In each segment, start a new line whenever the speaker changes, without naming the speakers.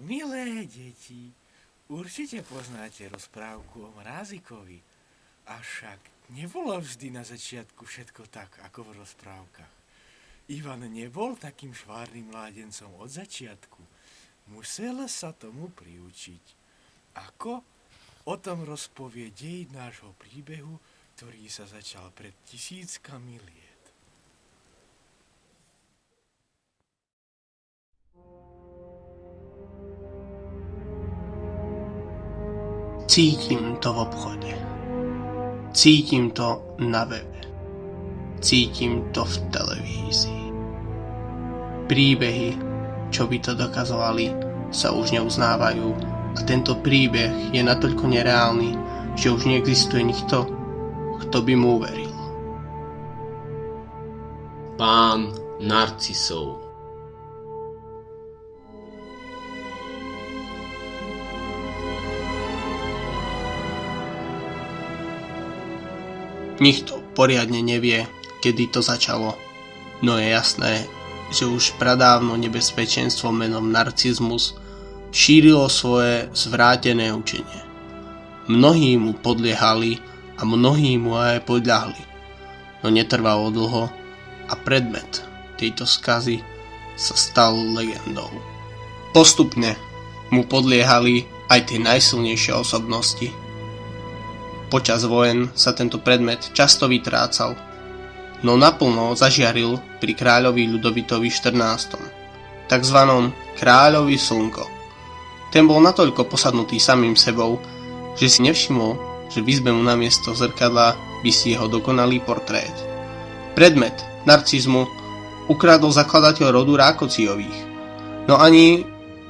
Milé deti, určite poznáte rozprávku o Mrázikovi. Avšak nebolo vždy na začiatku všetko tak, ako v rozprávkach. Ivan nebol takým švárnym mládencom od začiatku. Musel sa tomu priučiť. Ako? O tom rozpovie dej nášho príbehu, ktorý sa začal pred 1000 liet.
Cítim to v obchode. Cítim to na webe. Cítim to v televízii. Príbehy, čo by to dokazovali, sa už neuznávajú a tento príbeh je natoľko nereálny, že už neexistuje nikto, kto by mu uveril.
Pán Narcisov.
Nikto poriadne nevie, kedy to začalo, no je jasné, že už pradávno nebezpečenstvo menom narcizmus šírilo svoje zvrátené učenie. Mnohí mu podliehali a mnohí mu aj podľahli, no netrvalo dlho a predmet tejto skazy sa stal legendou. Postupne mu podliehali aj tie najsilnejšie osobnosti. Počas vojen sa tento predmet často vytrácal, no naplno zažiaril pri kráľovi Ľudovitovi XIV, takzvanom kráľovi Slnko. Ten bol natoľko posadnutý samým sebou, že si nevšimol, že v izbe mu namiesto zrkadla visí jeho dokonalý portrét. Predmet narcizmu ukradol zakladateľ rodu Rákociových, no ani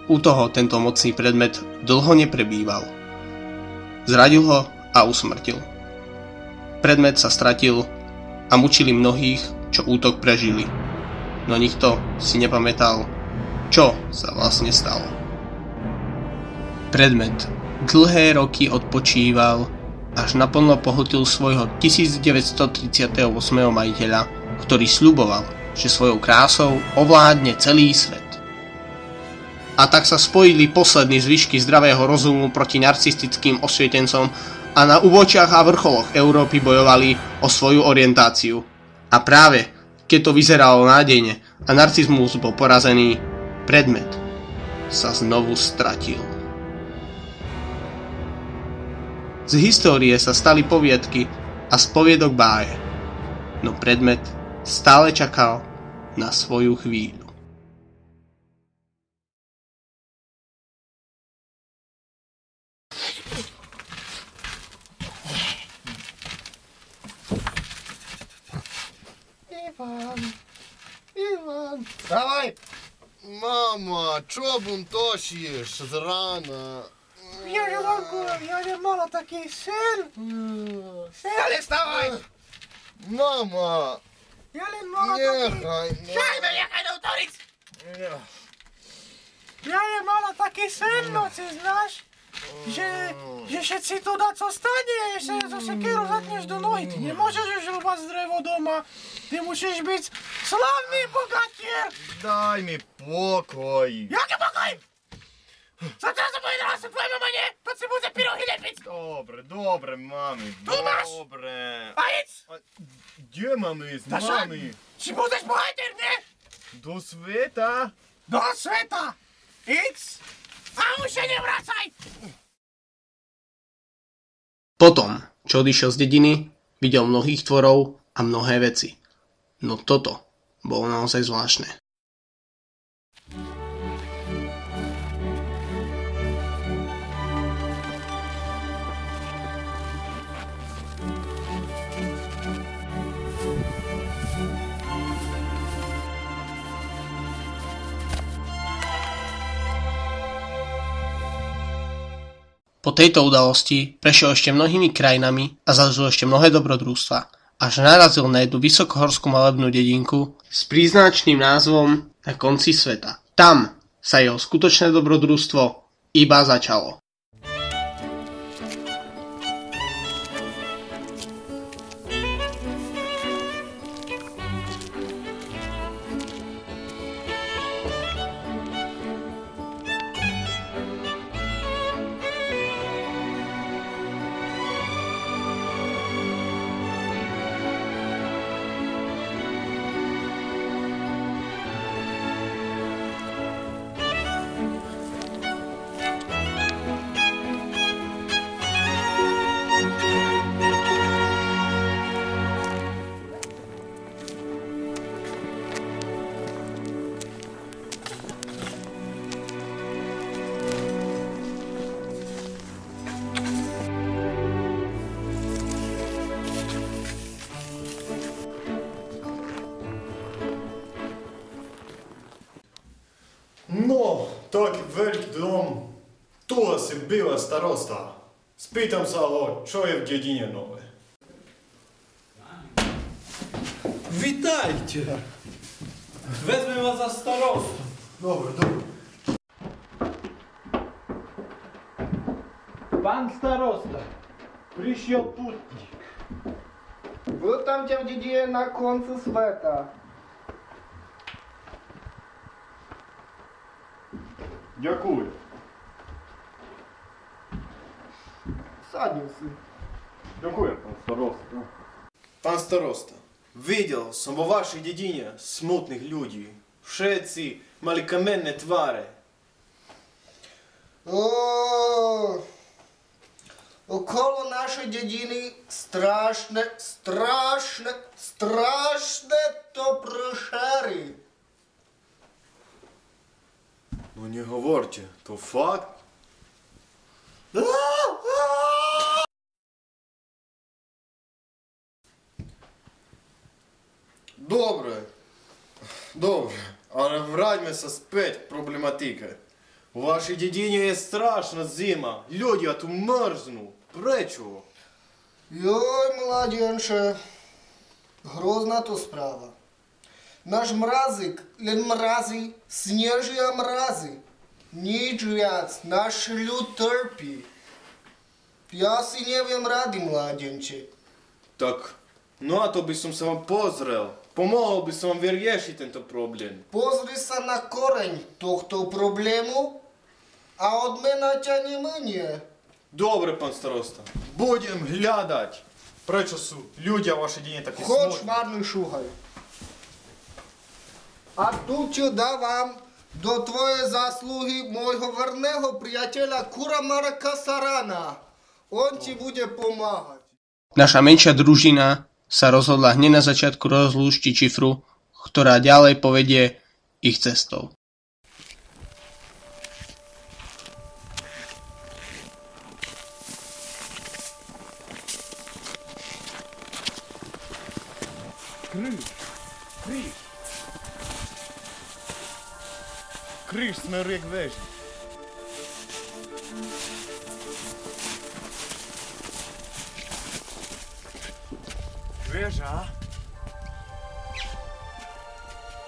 u toho tento mocný predmet dlho neprebýval. Zradil ho a usmrtil. Predmet sa stratil a mučili mnohých, čo útok prežili. No nikto si nepamätal, čo sa vlastne stalo. Predmet dlhé roky odpočíval, až naplno pohltil svojho 1938. majiteľa, ktorý sľuboval, že svojou krásou ovládne celý svet. A tak sa spojili poslední zvyšky zdravého rozumu proti narcistickým osvietencom a na úvočiach a vrcholoch Európy bojovali o svoju orientáciu. A práve keď to vyzeralo nádejne a narcizmus bol porazený, predmet sa znovu stratil. Z histórie sa stali poviedky a z poviedok báje, no predmet stále čakal na svoju chvíľu.
Ivan, dávaj! Mama, čo buntošíš z rána?
Ježivanku, ja nemala taký sen.
Ale vstávaj! Mama!
Ja len mala taký...
Nechaj doutoriť!
Ja len mala taký sen noci, znáš? Že všetci tu daco stane, že zo sekeru zatneš do nohy. Ty nemôžeš už rúbať drevo doma. Ty musíš byť slavný bogatier.
Daj mi pokoj.
Jaký pokoj? Zatiaľ som povedala, že tvoja mama nie, to si bude pyrohy lepiť.
Dobre, mami,
Tu máš.
dobre.
A idź.
Kde mám ísť, mami?
Či budeš bohater, nie?
Do sveta?
Do sveta. Idź. A už sa nevracaj.
Potom, čo odišiel z dediny, videl mnohých tvorov a mnohé veci. No toto bolo naozaj zvláštne. Po tejto udalosti prešiel ešte mnohými krajinami a zažil ešte mnohé dobrodružstva, až narazil na jednu vysokohorskú malebnú dedinku s príznačným názvom Na konci sveta. Tam sa jeho skutočné dobrodružstvo iba začalo.
No, taký veľký dom. Tu asi býva starosta. Spýtam sa ho, čo je v dedine nové.
Vitajte. Vezmem vás za starostu.
Dobre, dobre.
Pán starosta, prišiel putník.
Byl tam tě v dědině na konci světa.
Ďakujem.
Sadni si.
Ďakujem, pán starosta. Pán starosta, videl som vo vašej dedine smutných ľudí. Všetci mali kamenné tváre.
Okolo našej dediny strašné to pršery.
No nehovorte, to fakt? Dobre, ale vráťme sa späť k problematike. U vašej dedine je strašná zima, ľudia tu mrznú. Prečo?
Joj, mladenče, hrozná to správa. Náš mrazik len mrazí, snežia mrazy. Nič viac, náš ľud trpí. Ja si neviem rady, mladenče.
Tak, no a to by som sa vám pozrel. Pomohol by som vám vyriešiť tento problém.
Pozri sa na koreň tohto problému a odmena ťa neminie.
Dobre, pán starosta, budem hľadať. Prečo sú ľudia v vašej dedine takí
Choď,
smutní?
šmarný šuhaj. A tu ti dávam do tvojej zásluhy môjho verného priateľa Kuramara Kasarana. On ti bude pomáhať.
Naša menšia družina sa rozhodla hneď na začiatku rozlúštiť Šifru, ktorá ďalej povedie ich cestou.
Kríž smeruje k väži.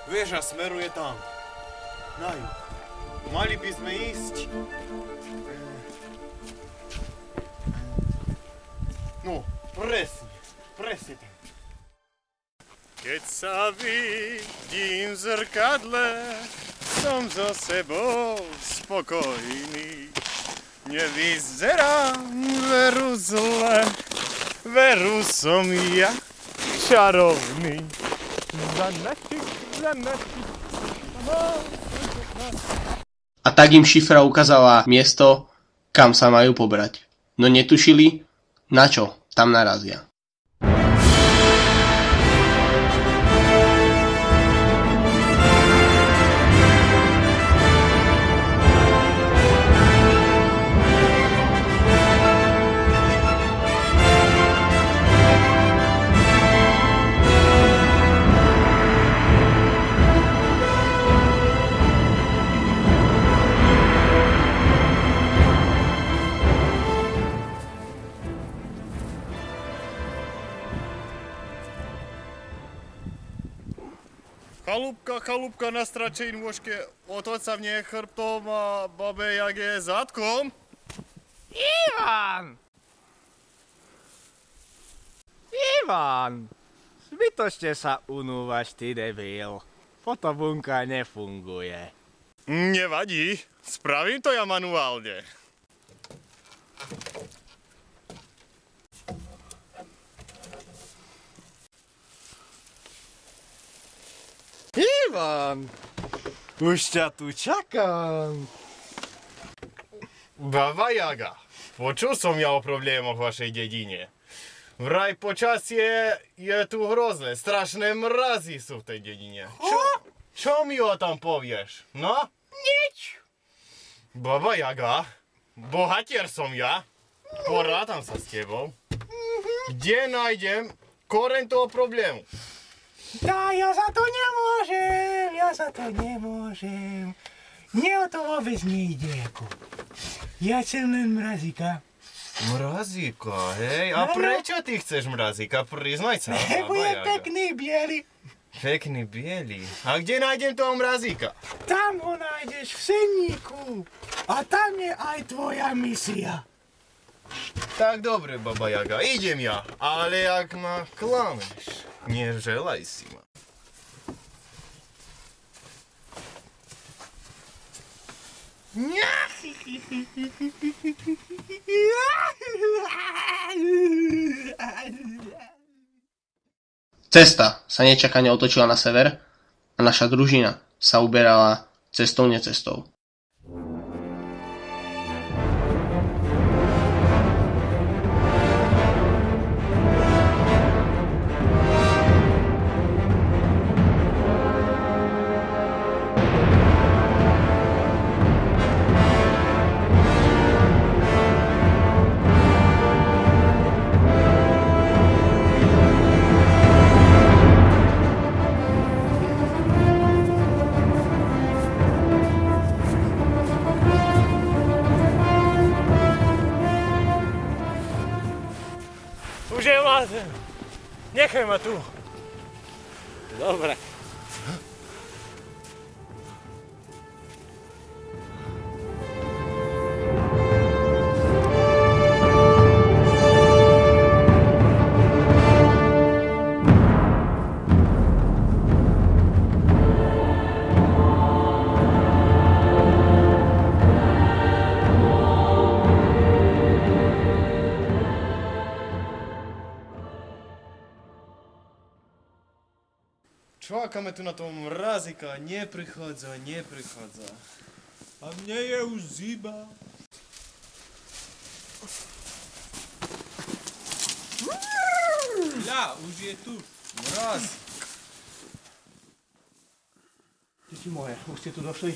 Väža smeruje tam. Na juh. Mali by sme ísť. No, presne tam. Keď sa vidím v zrkadle, som so sebou spokojný. Nevyzerám veru zle, veru som ja čarovný. Za našich.
A tak im Šifra ukázala miesto, kam sa majú pobrať. No netušili, na čo tam narazia.
Chalúbka na stračej nôžke, otoč sa v nej chrbtom a babe jak je zadkom.
Ivan! Zbytočne sa unúvaš, ty debil. Fotobunka nefunguje.
Nevadí, spravím to ja manuálne.
Ivan! Už ťa tu čakám.
Baba Jaga, počul som ja o problémoch v vašej dedine. Vraj počasie je tu hrozné, strašné mrazy sú v tej dedine. Čo mi o tom povieš? No?
Nič.
Baba Jaga, bohatier som ja, porátam sa s tebou. Kde nájdem koreň toho problému?
Ja za to nemôžem. Nie o to vôbec nejde, ako. Ja chcem len mrazíka.
Mrazíka, hej? A
Áno.
prečo ty chceš mrazíka? Priznaj sa.
Lebo
Baba
je
Jaga.
pekný, biely.
Pekný biely. A kde nájdem toho mrazíka?
Tam ho nájdeš v senníku. A tam je aj tvoja misia.
Tak dobre, Baba Jaga, idem ja. Ale ak ma klameš, neželaj si ma.
Cesta sa nečakane otočila na sever a naša družina sa uberala cestou necestou.
Už je vládem. Nechaj ma tu.
Dobre.
Čakáme tu na toho mrazíka, neprichádza.
A mne je už zima. Ja, už je tu.
Mraz.
Deti moje, už ste tu došli?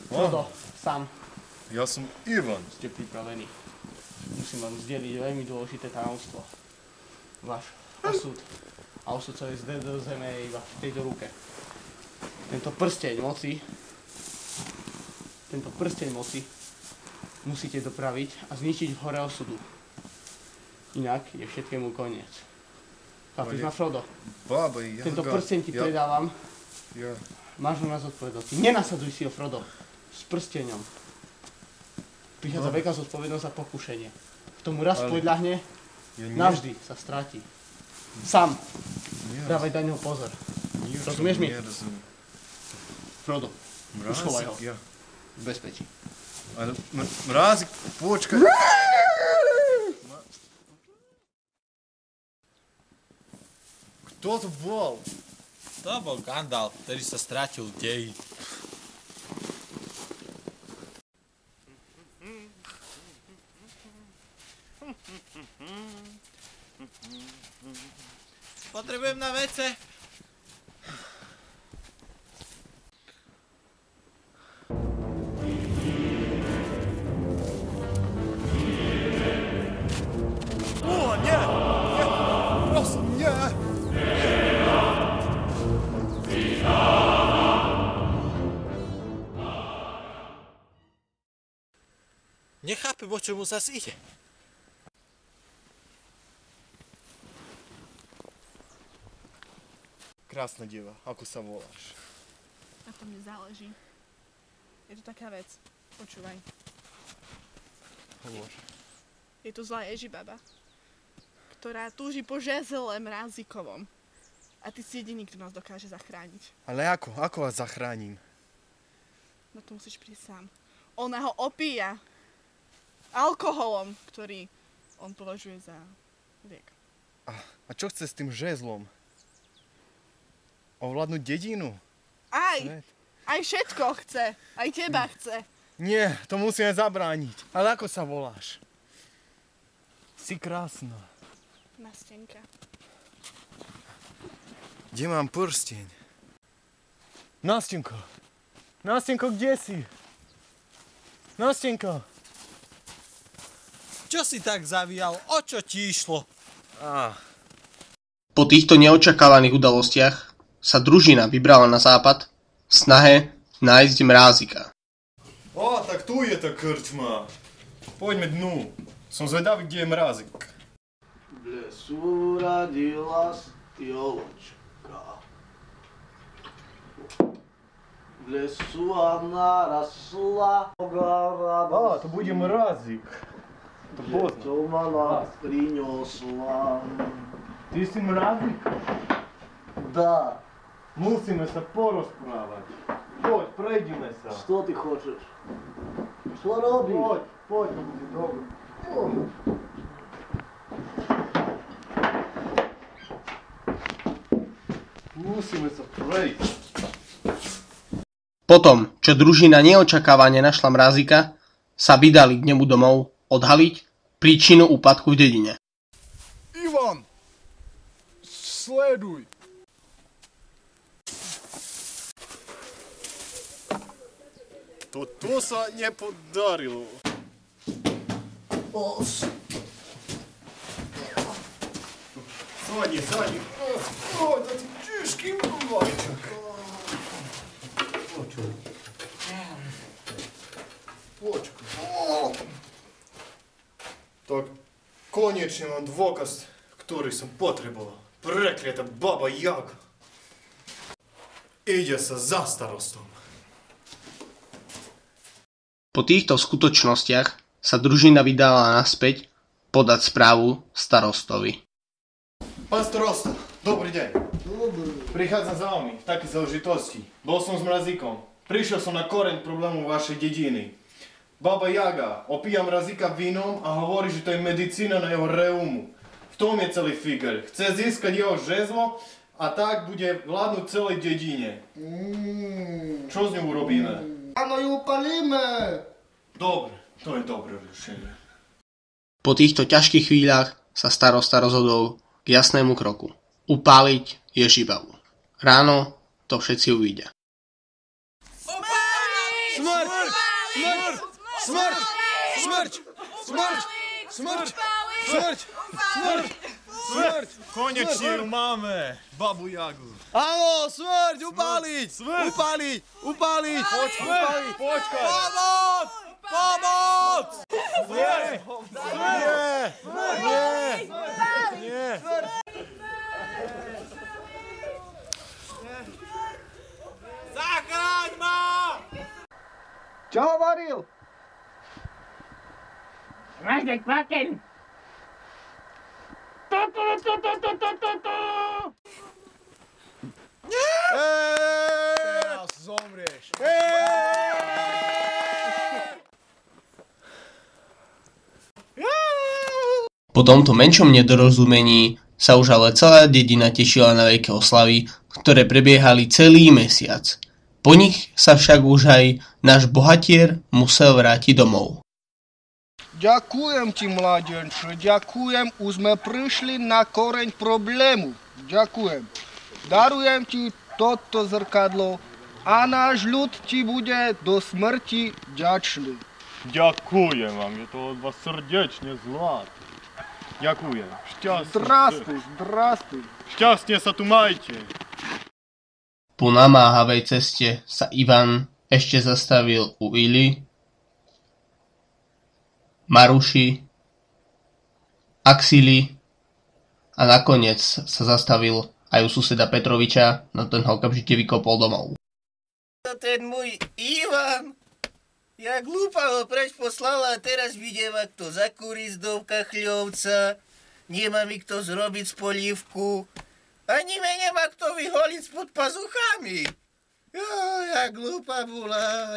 Frodo, sám
Ja som Ivan.
ste pripravení. Musím vám zdieľiť veľmi dôležité tajomstvo. Váš osud a osud celej zeme je iba v tejto ruke. Tento prsteň moci musíte dopraviť a zničiť v hore osudu. Inak je všetkému koniec. Chápeš ma, Frodo?
Baba Jaga.
Tento prsteň ti predávam.
Ja.
Máš ho na zodpovednosti. Nenasaduj si ho, Frodo. S prsteňom. Prichádza veľká zodpovednosť za pokušenie. K tomu raz podľahne, navždy sa stráti. Sám. Dávaj na ňo pozor. Rozumieš mi?
Nerozumiem.
Frodo, uschovaj ho.
Ja.
V bezpečí.
Ale mrázik, počkaj. Kto to bol?
To bol Gandalf, ktorý sa strátil v deji. Potrebujem na vece. Nechápem, o čomu zas ide.
Krásna dieva, ako sa voláš?
Na tom nezáleží. Je to taká vec. Počúvaj.
Hovor.
Je tu zlá Ježibaba, ktorá túži po žezle mrazíkovom. A ty si jediný, kto nás dokáže zachrániť.
Ale ako? Ako vás zachránim?
No to musíš prísť sám. Ona ho opíja alkoholom, ktorý on považuje za liek.
A čo chce s tým žezlom? Ovládnuť dedinu? Svet?
Aj všetko chce. Aj teba chce.
Nie, to musíme zabrániť. Ale ako sa voláš? Si krásna.
Nastenka.
Kde mám prsteň? Nastenko! Nastenko, kde si? Nastenko!
Čo si tak zavíjal? O čo ti išlo?
Po týchto neočakávaných udalostiach sa družina vybrala na západ v snahe nájsť mrázika.
Á, tak tu je tá krčma. Poďme dnu. Som zvedavý, kde je mrazik.
V lesu radila joločka. V lesu a narasla
Á, to bude mrazik. To poznám.
čo ma nás priňosla.
Ty si mrazik?
Da,
Musíme sa porozprávať. Poď, prejdime sa.
što ty hoćeš? Što robiš?
Poď, to bude dobro. Musíme sa prejsť.
Potom, čo družina neočakávane našla mrazika, sa vydali k nemu domov odhaliť príčinu úpadku v dedine.
Ivan, sleduj.
To sa nepodarilo. Sadni. Oj, to ty ťažký maličak. Počkaj. Tak, konečne mám dôkaz, ktorý som potreboval. Prekliata baba Jaga. Ide sa za starostom.
Po týchto skutočnostiach sa družina vydala naspäť podať správu starostovi.
Pán starosta, dobrý deň. Prichádzam za vami v takej záležitosti. Bol som s mrazíkom. Prišiel som na koreň problému vašej dediny. Baba Jaga opíja mrazíka vínom a hovorí, že to je medicína na jeho reumu. V tom je celý figel. Chce získať jeho žezlo a tak bude vládnuť celej dedine. Čo s ňou urobíme?
Áno, ju upalíme.
Dobre, to je dobré riešenie.
Po týchto ťažkých chvíľach sa starosta rozhodol k jasnému kroku. Upáliť Ježibavu. Ráno to všetci uvidia.
Konečne ju máme, babu Jagu.
Áno, smrť, upáliť. Upáliť.
Počkaj.
Pomoc!
Nie.
Zachráň ma! Čo hovoril?
Mrazek Faken!
Teraz zomrieš.
Po tomto menšom nedorozumení sa už ale celá dedina tešila na veľké oslavy, ktoré prebiehali celý mesiac. Po nich sa však už aj náš bohatier musel vrátiť domov.
Ďakujem ti, mladenče, ďakujem. Už sme prišli na koreň problému. Ďakujem. Darujem ti toto zrkadlo a náš ľud ti bude do smrti vďačný.
Ďakujem vám, je to od vás srdečne zlaté. Ďakujem.
Здравствуй.
Šťastne sa tu majte.
Po namáhavej ceste sa Ivan ešte zastavil u Ili, Maruši, Axili a nakoniec sa zastavil aj u suseda Petroviča, no ten ho okamžite vykopol domov.
Ten môj Ivan, jak hlúpavo preč poslala a teraz vidieва, kto zakúri z dovka chľovca, nemá mi kto zrobiť spolievku, ani me nemá kto vyholiť spod pazuchami. Jo, jak hlúpa bula.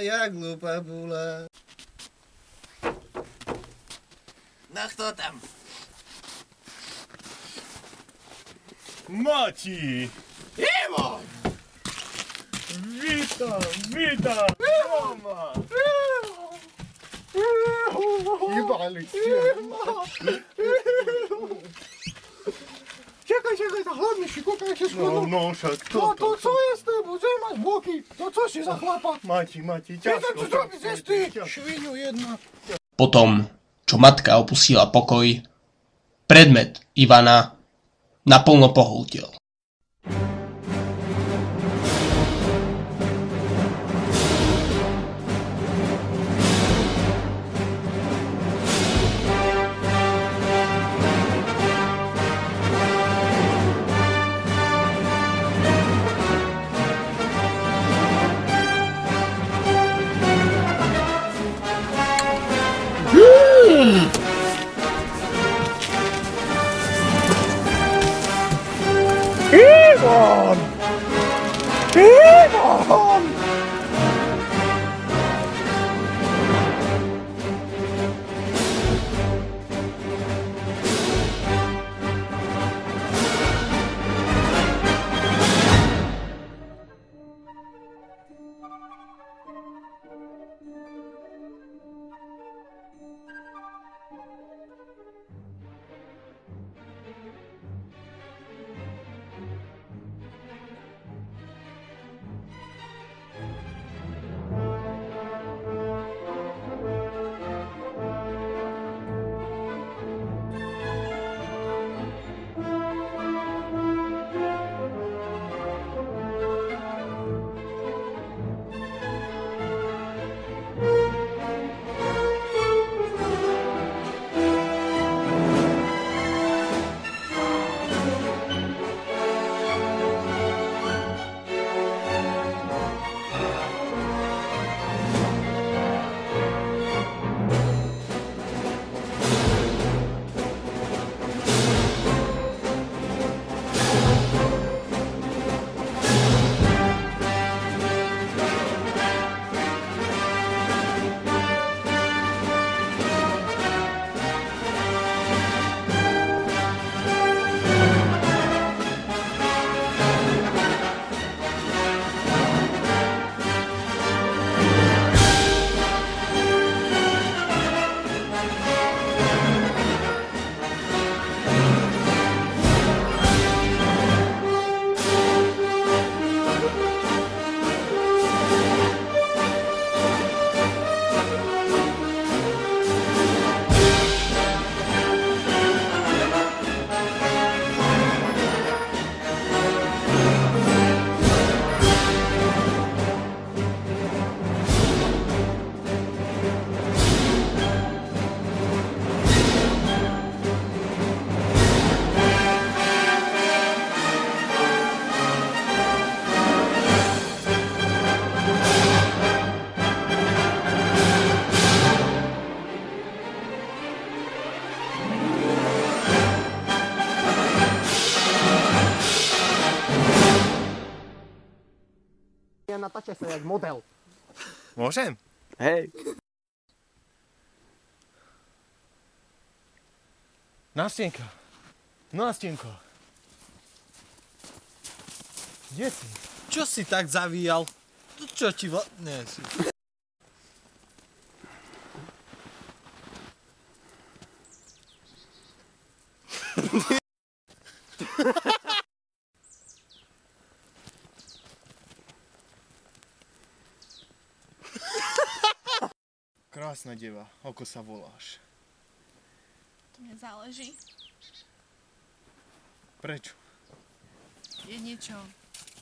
No kto tam?
Mati!
Ivo!
Vítam! Doma!
Jebali ste. Čekaj, tá hlavnejší, kúkaj sa skôr.
No, však
No to co je s tebou? Že máš boky? To co si za chlapa?
Mati,
Ťažko. Čo zrobiť zes ty? Švinu jedna.
Potom, čo matka opustila pokoj, predmet Ivana naplno pohútil.
natáčaj sa jak model.
Môžem?
Hej.
Nástenka. Nástenka. Kde si?
Čo si tak zavíjal? Čo ti Nie, si...
Krásna deva, ako sa voláš?
To mne záleží.
Prečo?
Je niečo,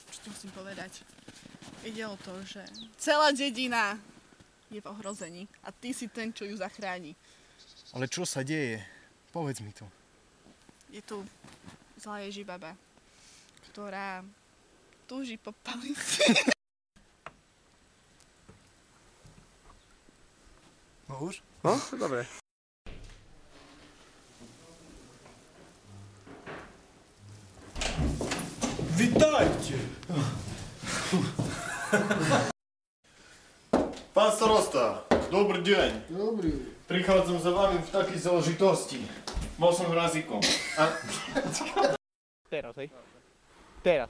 čo ti musím povedať. Ide o to, že celá dedina je v ohrození a ty si ten, čo ju zachráni.
Ale čo sa deje? Povedz mi to.
Je tu zlá Ježibaba, ktorá túži po palici.
No už?
No, dobre.
Vitajte!
Pán starosta, dobrý deň.
Dobrý.
Prichádzam za vami v takej záležitosti. Bol som hrazíkom.
Teraz, hej? Teraz.